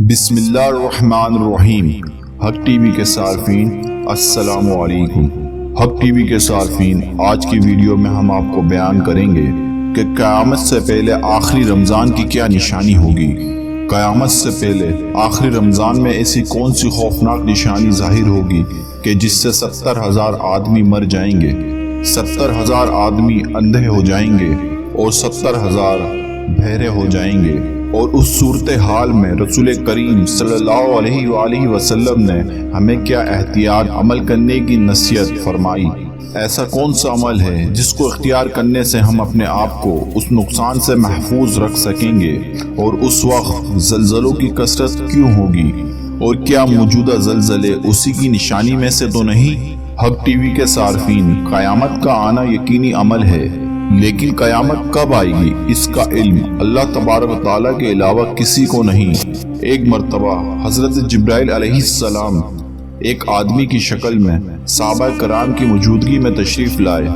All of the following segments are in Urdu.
بسم اللہ الرحمن الرحیم۔ حق ٹی وی کے صارفین السلام علیکم۔ حق ٹی وی کے صارفین، آج کی ویڈیو میں ہم آپ کو بیان کریں گے کہ قیامت سے پہلے آخری رمضان کی کیا نشانی ہوگی۔ قیامت سے پہلے آخری رمضان میں ایسی کون سی خوفناک نشانی ظاہر ہوگی کہ جس سے 70,000 آدمی مر جائیں گے، 70,000 آدمی اندھے ہو جائیں گے اور 70,000 بہرے ہو جائیں گے۔ اور اس صورتحال میں رسول کریم صلی اللہ علیہ وآلہ وسلم نے ہمیں کیا احتیاط عمل کرنے کی نصیحت فرمائی۔ ایسا کون سا عمل ہے جس کو اختیار کرنے سے ہم اپنے آپ کو اس نقصان سے محفوظ رکھ سکیں گے، اور اس وقت زلزلوں کی کثرت کیوں ہوگی، اور کیا موجودہ زلزلے اسی کی نشانی میں سے تو نہیں۔ حق ٹی وی کے صارفین، قیامت کا آنا یقینی عمل ہے، لیکن قیامت کب آئے گی اس کا علم اللہ تبارک و تعالیٰ کے علاوہ کسی کو نہیں۔ ایک مرتبہ حضرت جبرائیل علیہ السلام ایک آدمی کی شکل میں صحابہ کرام کی موجودگی میں تشریف لائے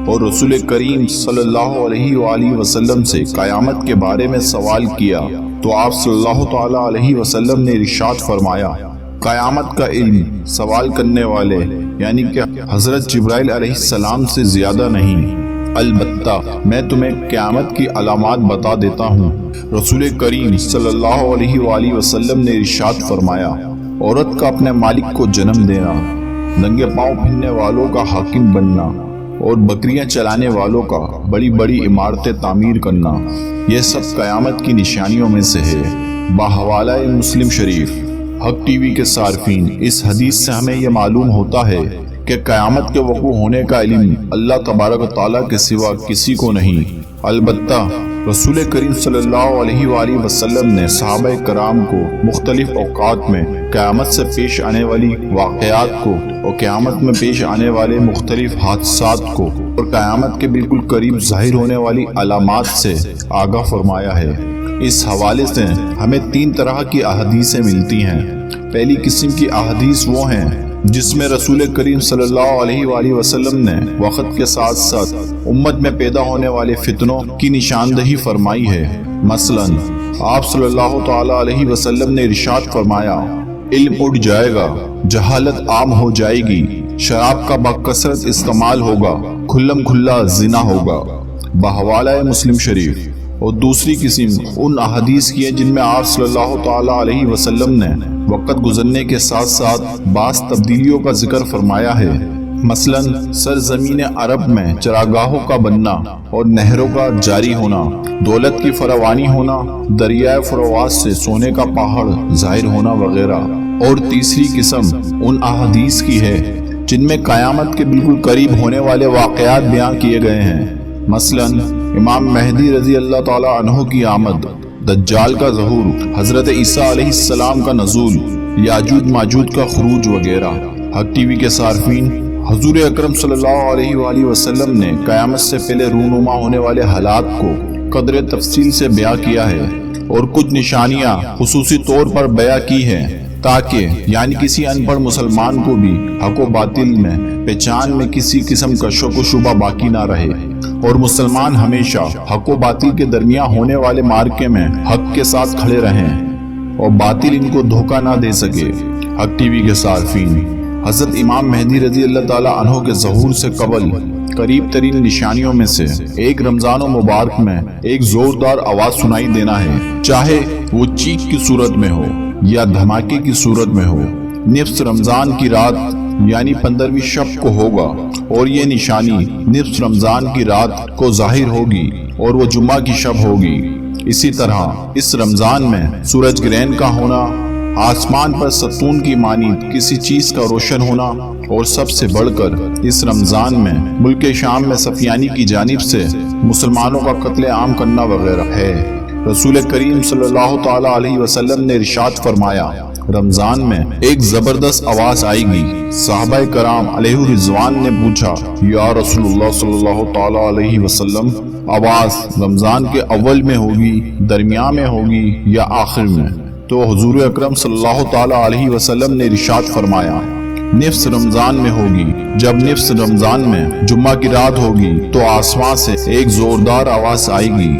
اور رسول کریم صلی اللہ علیہ وآلہ وسلم سے قیامت کے بارے میں سوال کیا، تو آپ صلی اللہ تعالیٰ علیہ وسلم نے ارشاد فرمایا، قیامت کا علم سوال کرنے والے یعنی کہ حضرت جبرائیل علیہ السلام سے زیادہ نہیں، البتہ میں تمہیں قیامت کی علامات بتا دیتا ہوں۔ رسول کریم صلی اللہ علیہ وآلہ وسلم نے ارشاد فرمایا، عورت کا اپنے مالک کو جنم دینا، ننگے پاؤں پھرنے والوں کا حاکم بننا، اور بکریاں چلانے والوں کا بڑی بڑی عمارتیں تعمیر کرنا، یہ سب قیامت کی نشانیوں میں سے ہے۔ بحوالہ مسلم شریف۔ حق ٹی وی کے صارفین، اس حدیث سے ہمیں یہ معلوم ہوتا ہے کہ قیامت کے وقوع ہونے کا علم اللہ تبارک و تعالیٰ کے سوا کسی کو نہیں، البتہ رسول کریم صلی اللہ علیہ وآلہ وسلم نے صحابہ کرام کو مختلف اوقات میں قیامت سے پیش آنے والی واقعات کو اور قیامت میں پیش آنے والے مختلف حادثات کو اور قیامت کے بالکل قریب ظاہر ہونے والی علامات سے آگاہ فرمایا ہے۔ اس حوالے سے ہمیں 3 طرح کی احادیثیں ملتی ہیں۔ پہلی قسم کی احادیث وہ ہیں جس میں رسول کریم صلی اللہ علیہ وآلہ وسلم نے وقت کے ساتھ ساتھ امت میں پیدا ہونے والے فتنوں کی نشاندہی فرمائی ہے۔ مثلا آپ صلی اللہ تعالی علیہ وسلم نے ارشاد فرمایا، علم اٹھ جائے گا، جہالت عام ہو جائے گی، شراب کا بکثرت استعمال ہوگا، کھلم کھلا زنا ہوگا۔ بحوالہ مسلم شریف۔ اور دوسری قسم ان احادیث کی ہے جن میں آپ صلی اللہ تعالی علیہ وسلم نے وقت گزرنے کے ساتھ ساتھ بعض تبدیلیوں کا ذکر فرمایا ہے۔ مثلا سرزمین عرب میں چراگاہوں کا بننا اور نہروں کا جاری ہونا، دولت کی فراوانی ہونا، دریائے فرات سے سونے کا پہاڑ ظاہر ہونا وغیرہ۔ اور تیسری قسم ان احادیث کی ہے جن میں قیامت کے بالکل قریب ہونے والے واقعات بیان کیے گئے ہیں۔ مثلا امام مہدی رضی اللہ تعالیٰ عنہ کی آمد، دجال کا ظہور، حضرت عیسیٰ علیہ السلام کا نزول، یاجوج ماجوج کا خروج وغیرہ۔ حق ٹی وی کے صارفین، حضور اکرم صلی اللہ علیہ وآلہ وسلم نے قیامت سے پہلے رونما ہونے والے حالات کو قدر تفصیل سے بیان کیا ہے اور کچھ نشانیاں خصوصی طور پر بیان کی ہیں، تاکہ یعنی کسی ان پڑھ مسلمان کو بھی حق و باطل میں پہچان میں کسی قسم کا شک و شبہ باقی نہ رہے، اور مسلمان ہمیشہ حق و باطل کے درمیان ہونے والے معرکے میں حق کے ساتھ کھڑے رہیں اور باطل ان کو دھوکہ نہ دے سکے۔ حق ٹی وی کے صارفین، حضرت امام مہدی رضی اللہ تعالیٰ عنہ کے ظہور سے قبل قریب ترین نشانیوں میں سے ایک رمضان مبارک میں ایک زوردار آواز سنائی دینا ہے، چاہے وہ چیخ کی صورت میں ہو یا دھماکے کی صورت میں ہو۔ نصف رمضان کی رات یعنی 15ویں شب کو ہوگا، اور یہ نشانی نصف رمضان کی رات کو ظاہر ہوگی اور وہ جمعہ کی شب ہوگی۔ اسی طرح اس رمضان میں سورج گرہن کا ہونا، آسمان پر ستون کی مانند کسی چیز کا روشن ہونا، اور سب سے بڑھ کر اس رمضان میں ملک شام میں سفیانی کی جانب سے مسلمانوں کا قتل عام کرنا وغیرہ ہے۔ رسول کریم صلی اللہ تعالی علیہ وسلم نے ارشاد فرمایا، رمضان میں ایک زبردست آواز آئے گی۔ صحابہ کرام علیہ رضوان نے پوچھا، یا رسول اللہ صلی اللہ تعالی علیہ وسلم، آواز رمضان کے اول میں ہوگی، درمیان میں ہوگی یا آخر میں؟ تو حضور اکرم صلی اللہ تعالی علیہ وسلم نے ارشاد فرمایا، نصف رمضان میں ہوگی۔ جب نصف رمضان میں جمعہ کی رات ہوگی تو آسمان سے ایک زوردار آواز آئے گی،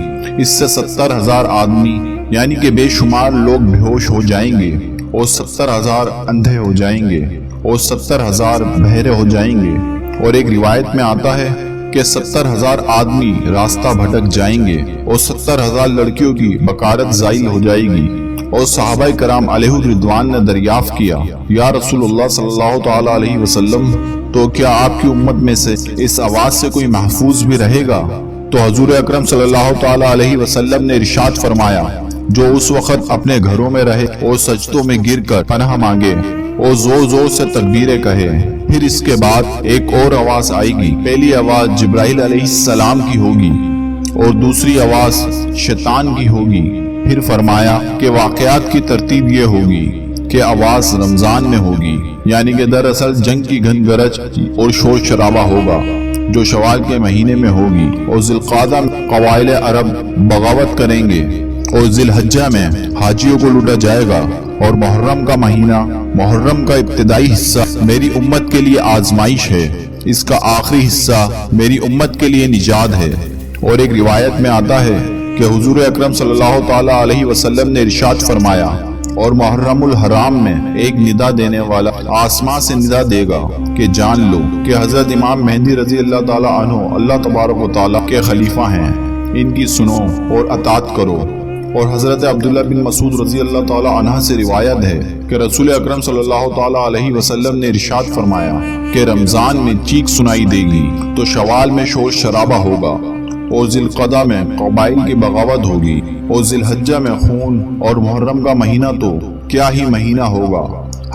اس سے 70,000 آدمی یعنی کہ بے شمار لوگ بے ہوش ہو جائیں گے اور 70,000 اندھے ہو جائیں گے اور 70,000 بہرے ہو جائیں گے، اور ایک روایت میں آتا ہے کہ 70,000 آدمی راستہ بھٹک جائیں گے اور 70,000 لڑکیوں کی بکارت زائل ہو جائے گی۔ اور صحابہ کرام علیہ الرضوان نے دریافت کیا، یا رسول اللہ صلی اللہ تعالی علیہ وسلم، تو کیا آپ کی امت میں سے اس آواز سے کوئی محفوظ بھی رہے گا؟ تو حضور اکرم صلی اللہ تعالی علیہ وسلم نے ارشاد فرمایا، جو اس وقت اپنے گھروں میں رہے اور سجدوں میں گر کر پناہ مانگے اور زور زور سے تکبیریں کہے۔ پھر اس کے بعد ایک اور آواز آئے گی، پہلی آواز جبرائیل علیہ السلام کی ہوگی اور دوسری آواز شیطان کی ہوگی۔ پھر فرمایا کہ واقعات کی ترتیب یہ ہوگی کہ آواز رمضان میں ہوگی، یعنی کہ دراصل جنگ کی گھن گرج اور شور شرابہ ہوگا جو شوال کے مہینے میں ہوگی، اور ذی القعدہ میں قبائل عرب بغاوت کریں گے، اور ذی الحجہ میں حاجیوں کو لوٹا جائے گا، اور محرم کا مہینہ، محرم کا ابتدائی حصہ میری امت کے لیے آزمائش ہے، اس کا آخری حصہ میری امت کے لیے نجات ہے۔ اور ایک روایت میں آتا ہے کہ حضور اکرم صلی اللہ تعالی علیہ وسلم نے ارشاد فرمایا، اور محرم الحرام میں ایک ندا دینے والا آسمان سے ندا دے گا کہ جان لو کہ حضرت امام مہدی رضی اللہ تعالی عنہ اللہ تبارک و تعالی کے خلیفہ ہیں، ان کی سنو اور اطاعت کرو۔ اور حضرت عبداللہ بن مسعود رضی اللہ تعالی عنہ سے روایت ہے کہ رسول اکرم صلی اللہ تعالی علیہ وسلم نے ارشاد فرمایا کہ رمضان میں چیخ سنائی دے گی تو شوال میں شور شرابہ ہوگا، اور ذی القعدہ میں قبائل کی بغاوت ہوگی، اور ذی الحجہ میں خون، اور محرم کا مہینہ تو کیا ہی مہینہ ہوگا۔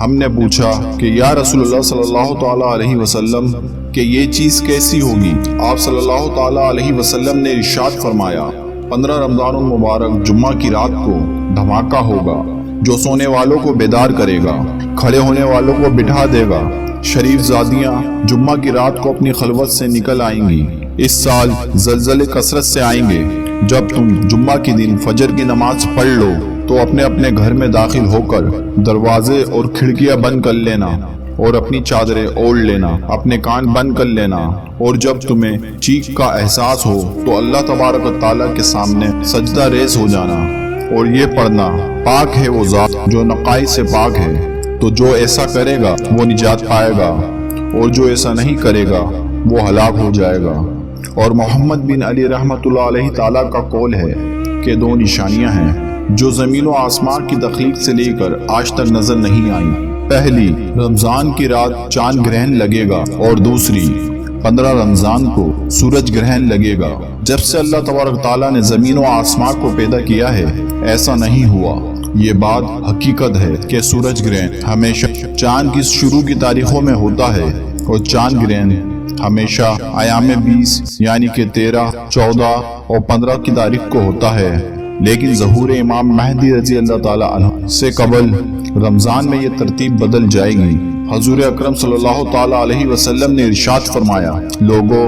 ہم نے پوچھا کہ یا رسول اللہ صلی اللہ تعالی علیہ وسلم کہ یہ چیز کیسی ہوگی؟ آپ صلی اللہ تعالی علیہ وسلم نے ارشاد فرمایا، 15 رمضان المبارک جمعہ کی رات کو دھماکہ ہوگا جو سونے والوں کو بیدار کرے گا، کھڑے ہونے والوں کو بٹھا دے گا۔ شریف زادیاں جمعہ کی رات کو اپنی خلوت سے نکل آئیں گی۔ اس سال زلزلے کثرت سے آئیں گے۔ جب تم جمعہ کے دن فجر کی نماز پڑھ لو تو اپنے اپنے گھر میں داخل ہو کر دروازے اور کھڑکیاں بند کر لینا اور اپنی چادریں اوڑھ لینا، اپنے کان بند کر لینا، اور جب تمہیں چیخ کا احساس ہو تو اللہ تبارک و تعالیٰ کے سامنے سجدہ ریز ہو جانا اور یہ پڑھنا، پاک ہے وہ ذات جو نقائص سے پاک ہے۔ تو جو ایسا کرے گا وہ نجات پائے گا، اور جو ایسا نہیں کرے گا وہ ہلاک ہو جائے گا۔ اور محمد بن علی رحمۃ اللہ علیہ تعالیٰ کا قول ہے کہ 2 نشانیاں ہیں جو زمین و آسمان کی تخلیق سے لے کر آج تک نظر نہیں آئیں۔ پہلی، رمضان کی رات چاند گرہن لگے گا، اور دوسری 15 رمضان کو سورج گرہن لگے گا۔ جب سے اللہ تبارک تعالیٰ نے زمین و آسمان کو پیدا کیا ہے ایسا نہیں ہوا۔ یہ بات حقیقت ہے کہ سورج گرہن ہمیشہ چاند کی شروع کی تاریخوں میں ہوتا ہے، اور چاند گرہن ہمیشہ ایام 20 یعنی کہ 13، 14 اور 15 کی تاریخ کو ہوتا ہے، لیکن ظہور امام مہدی رضی اللہ تعالی عنہ سے قبل رمضان میں یہ ترتیب بدل جائے گی۔ حضور اکرم صلی اللہ تعالی علیہ وسلم نے ارشاد فرمایا، لوگوں،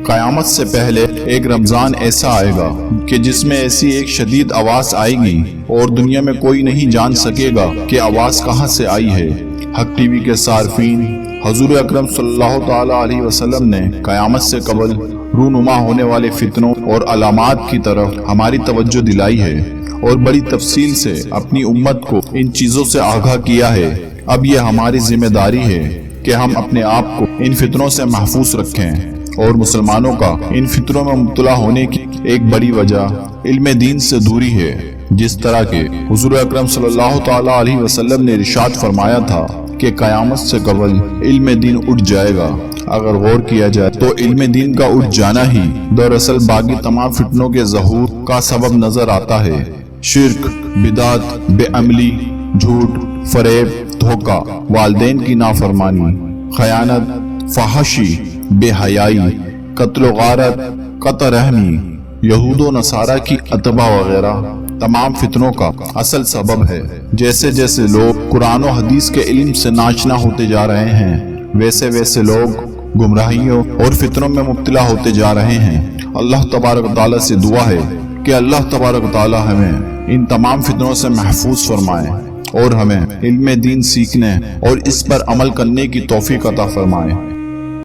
قیامت سے پہلے ایک رمضان ایسا آئے گا کہ جس میں ایسی ایک شدید آواز آئے گی اور دنیا میں کوئی نہیں جان سکے گا کہ آواز کہاں سے آئی ہے۔ حق ٹی وی کے صارفین، حضور اکرم صلی اللہ تعالی علیہ وسلم نے قیامت سے قبل رونما ہونے والے فتنوں اور علامات کی طرف ہماری توجہ دلائی ہے اور بڑی تفصیل سے اپنی امت کو ان چیزوں سے آگاہ کیا ہے۔ اب یہ ہماری ذمہ داری ہے کہ ہم اپنے آپ کو ان فتنوں سے محفوظ رکھیں، اور مسلمانوں کا ان فتنوں میں مبتلا ہونے کی ایک بڑی وجہ علم دین سے دوری ہے، جس طرح کہ حضور اکرم صلی اللہ تعالی علیہ وسلم نے ارشاد فرمایا تھا کہ قیامت سے قبل علم دین اٹھ جائے گا۔ اگر غور کیا جائے تو علم دین کا اٹھ جانا ہی دراصل باقی تمام فتنوں کے ظہور کا سبب نظر آتا ہے۔ شرک، بدعت، بے عملی، جھوٹ، فریب، دھوکہ، والدین کی نافرمانی، خیانت، فحاشی، بے حیائی، قتل و غارت، قطع رحمی، یہود و نصارہ کی اتباع وغیرہ تمام فتنوں کا اصل سبب ہے۔ جیسے جیسے لوگ قرآن و حدیث کے علم سے ناچنا ہوتے جا رہے ہیں، ویسے ویسے لوگ گمراہیوں اور فتنوں میں مبتلا ہوتے جا رہے ہیں۔ اللہ تبارک تعالیٰ سے دعا ہے کہ اللہ تبارک تعالیٰ ہمیں ان تمام فتنوں سے محفوظ فرمائے اور ہمیں علم دین سیکھنے اور اس پر عمل کرنے کی توفیق عطا فرمائے۔